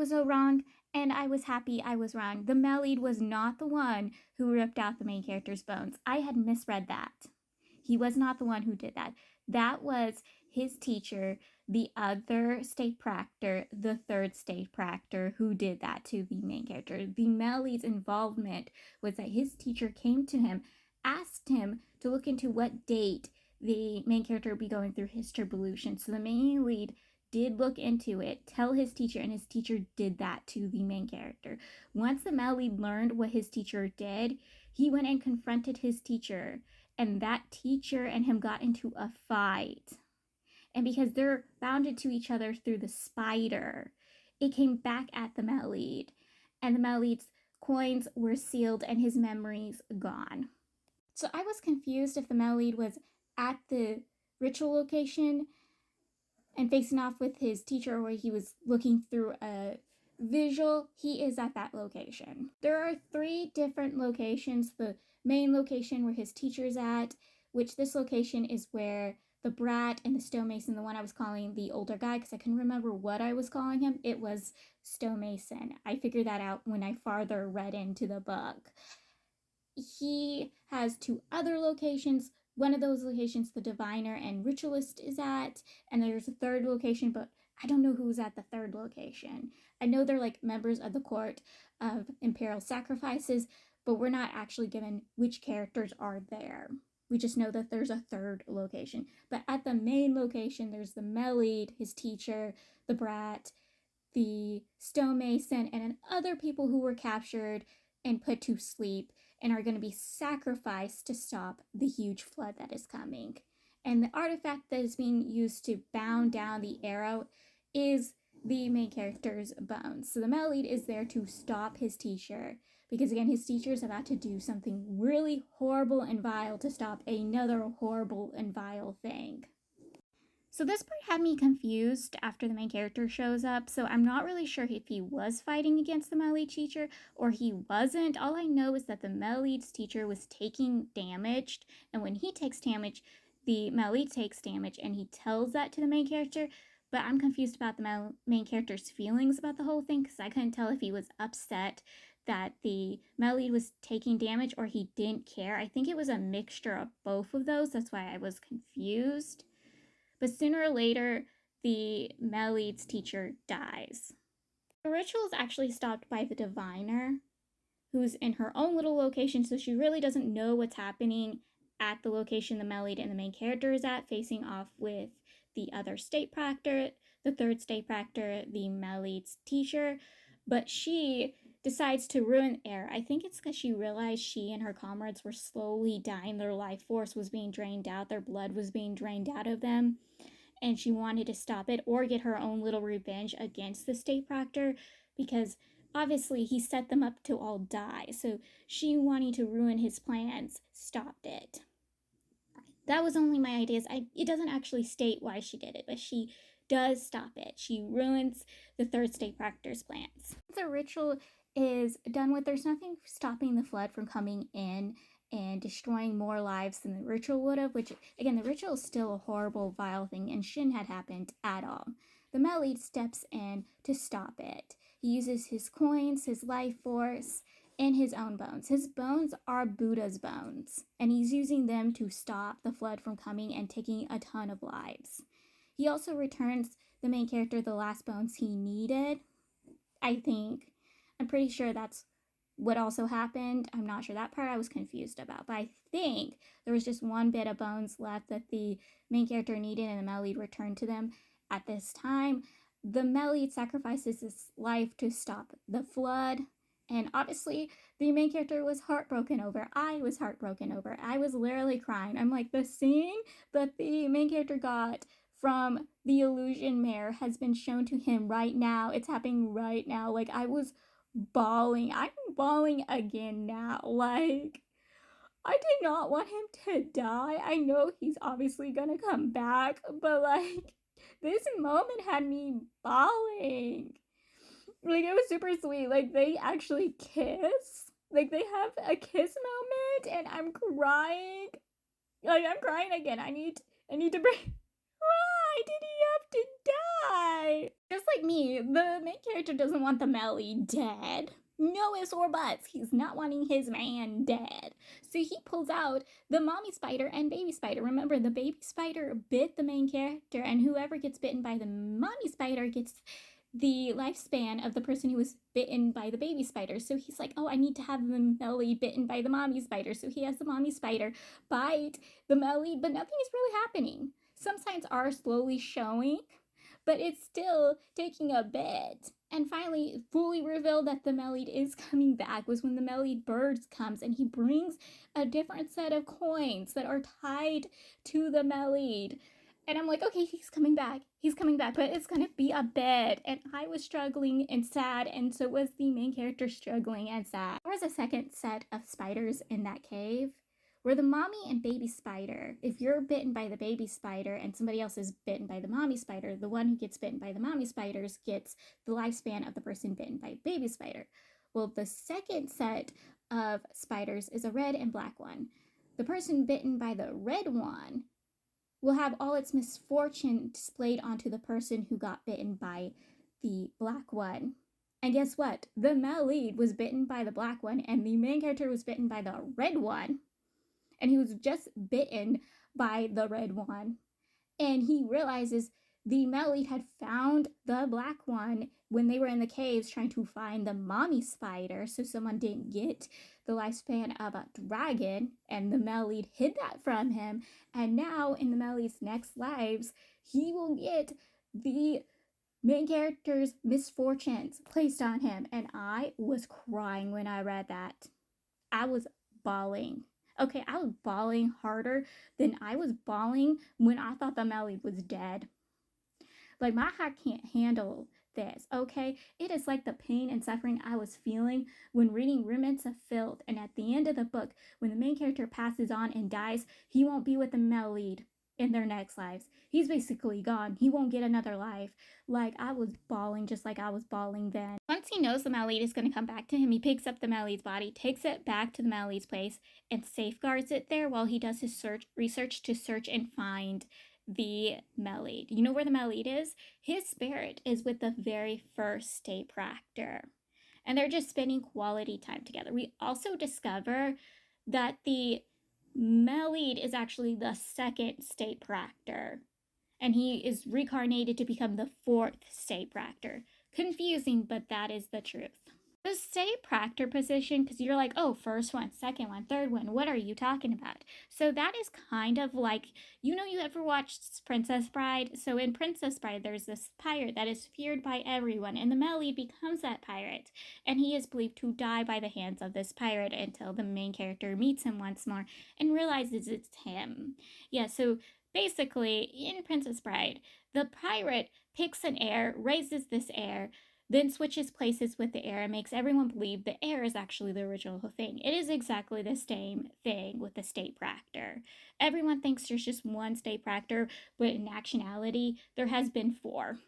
was so wrong, and I was happy I was wrong. The male lead was not the one who ripped out the main character's bones. I had misread that. He was not the one who did that. That was his teacher, the other state proctor, the third state proctor, who did that to the main character. The male lead's involvement was that his teacher came to him, asked him to look into what date the main character would be going through his tribulation. So the main lead did look into it, tell his teacher, and his teacher did that to the main character. Once the male lead learned what his teacher did, he went and confronted his teacher, and that teacher and him got into a fight. And because they're bounded to each other through the spider, it came back at the male lead, and the male lead's coins were sealed and his memories gone. So I was confused if the male lead was at the ritual location and facing off with his teacher, or he was looking through a visual. He is at that location. There are 3 different locations. The main location where his teacher's at, which this location is where the brat and the stonemason, the one I was calling the older guy because I couldn't remember what I was calling him, it was stonemason. I figured that out when I farther read into the book. He has 2 other locations. One of those locations the diviner and ritualist is at, and there's a 3rd location, but I don't know who's at the 3rd location. I know they're like members of the court of imperial sacrifices, but we're not actually given which characters are there. We just know that there's a 3rd location. But at the main location, there's the male lead, his teacher, the brat, the stonemason, and other people who were captured and put to sleep and are going to be sacrificed to stop the huge flood that is coming. And the artifact that is being used to bound down the arrow is the main character's bones. So the male lead is there to stop his teacher, because again, his teacher is about to do something really horrible and vile to stop another horrible and vile thing. So this part had me confused after the main character shows up, so I'm not really sure if he was fighting against the male lead teacher or he wasn't. All I know is that the male lead's teacher was taking damage, and when he takes damage, the male lead takes damage, and he tells that to the main character. But I'm confused about the main character's feelings about the whole thing, because I couldn't tell if he was upset that the male lead was taking damage or he didn't care. I think it was a mixture of both of those. That's why I was confused. But sooner or later, the male lead's teacher dies. The ritual is actually stopped by the diviner, who's in her own little location, so she really doesn't know what's happening at the location the male lead and the main character is at, facing off with the other state proctor, the 3rd state proctor, the male lead's teacher. But she decides to ruin air. I think it's because she realized she and her comrades were slowly dying. Their life force was being drained out. Their blood was being drained out of them. And she wanted to stop it or get her own little revenge against the state proctor, because obviously he set them up to all die. So she, wanting to ruin his plans, stopped it. That was only my ideas. It doesn't actually state why she did it, but she does stop it. She ruins the 3rd state proctor's plans. The ritual is done with, there's nothing stopping the flood from coming in and destroying more lives than the ritual would have, which, again, the ritual is still a horrible, vile thing and shouldn't have happened at all. The male lead steps in to stop it. He uses his coins, his life force, and his own bones. His bones are Buddha's bones, and he's using them to stop the flood from coming and taking a ton of lives. He also returns the main character the last bones he needed. I'm pretty sure that's what also happened. I'm not sure. That part I was confused about, but I think there was just one bit of bones left that the main character needed, and the male lead returned to them at this time. The male lead sacrifices his life to stop the flood, and obviously the main character was heartbroken over. I was heartbroken over. I was literally crying. I'm like, the scene that the main character got from the illusion mare has been shown to him right now. It's happening right now. Like, I was bawling. I'm bawling again now. Like, I did not want him to die. I know he's obviously gonna come back, but like, this moment had me bawling. Like, it was super sweet. Like, they actually kiss. Like, they have a kiss moment, and I'm crying. Like, I'm crying again. I need to break. Why did he have to Why? Just like me, the main character doesn't want the Melly dead. No ifs or buts. He's not wanting his man dead. So he pulls out the mommy spider and baby spider. Remember, the baby spider bit the main character, and whoever gets bitten by the mommy spider gets the lifespan of the person who was bitten by the baby spider. So he's like, oh, I need to have the Melly bitten by the mommy spider. So he has the mommy spider bite the Melly, but nothing is really happening. Some signs are slowly showing, but it's still taking a bit. And finally, fully revealed that the Mellied is coming back was when the Mellied birds comes and he brings a different set of coins that are tied to the Mellied. And I'm like, okay, he's coming back, but it's gonna be a bit. And I was struggling and sad, and so was the main character struggling and sad. There was a second set of spiders in that cave where the mommy and baby spider, if you're bitten by the baby spider and somebody else is bitten by the mommy spider, the one who gets bitten by the mommy spiders gets the lifespan of the person bitten by baby spider. Well, the second set of spiders is a red and black one. The person bitten by the red one will have all its misfortune displayed onto the person who got bitten by the black one. And guess what? The male lead was bitten by the black one, and the main character was bitten by the red one. And he was just bitten by the red one. And he realizes the male lead had found the black one when they were in the caves trying to find the mommy spider, so someone didn't get the lifespan of a dragon, and the male lead hid that from him. And now in the male lead's next lives, he will get the main character's misfortunes placed on him. And I was crying when I read that. I was bawling. Okay, I was bawling harder than I was bawling when I thought the Melly was dead. Like, my heart can't handle this, okay? It is like the pain and suffering I was feeling when reading Remnants of Filth, and at the end of the book, when the main character passes on and dies, he won't be with the male lead in their next lives. He's basically gone. He won't get another life. Like, I was bawling just like I was bawling then. Once he knows the male lead is going to come back to him, he picks up the male lead's body, takes it back to the male lead's place, and safeguards it there while he does his research to search and find the Mellied. You know where the Mellied is? His spirit is with the very first state proctor, and they're just spending quality time together. We also discover that the Mellied is actually the second state proctor, and he is reincarnated to become the fourth state proctor. Confusing, but that is the truth. The state proctor position, because you're like, oh, first one, second one, third one, what are you talking about? So that is kind of like, you ever watched Princess Bride? So in Princess Bride, there's this pirate that is feared by everyone, and the male lead becomes that pirate, and he is believed to die by the hands of this pirate until the main character meets him once more and realizes it's him. Yeah, so basically, in Princess Bride, the pirate picks an heir, raises this heir, then switches places with the heir and makes everyone believe the heir is actually the original thing. It is exactly the same thing with the state proctor. Everyone thinks there's just one state proctor, but in actuality, there has been four.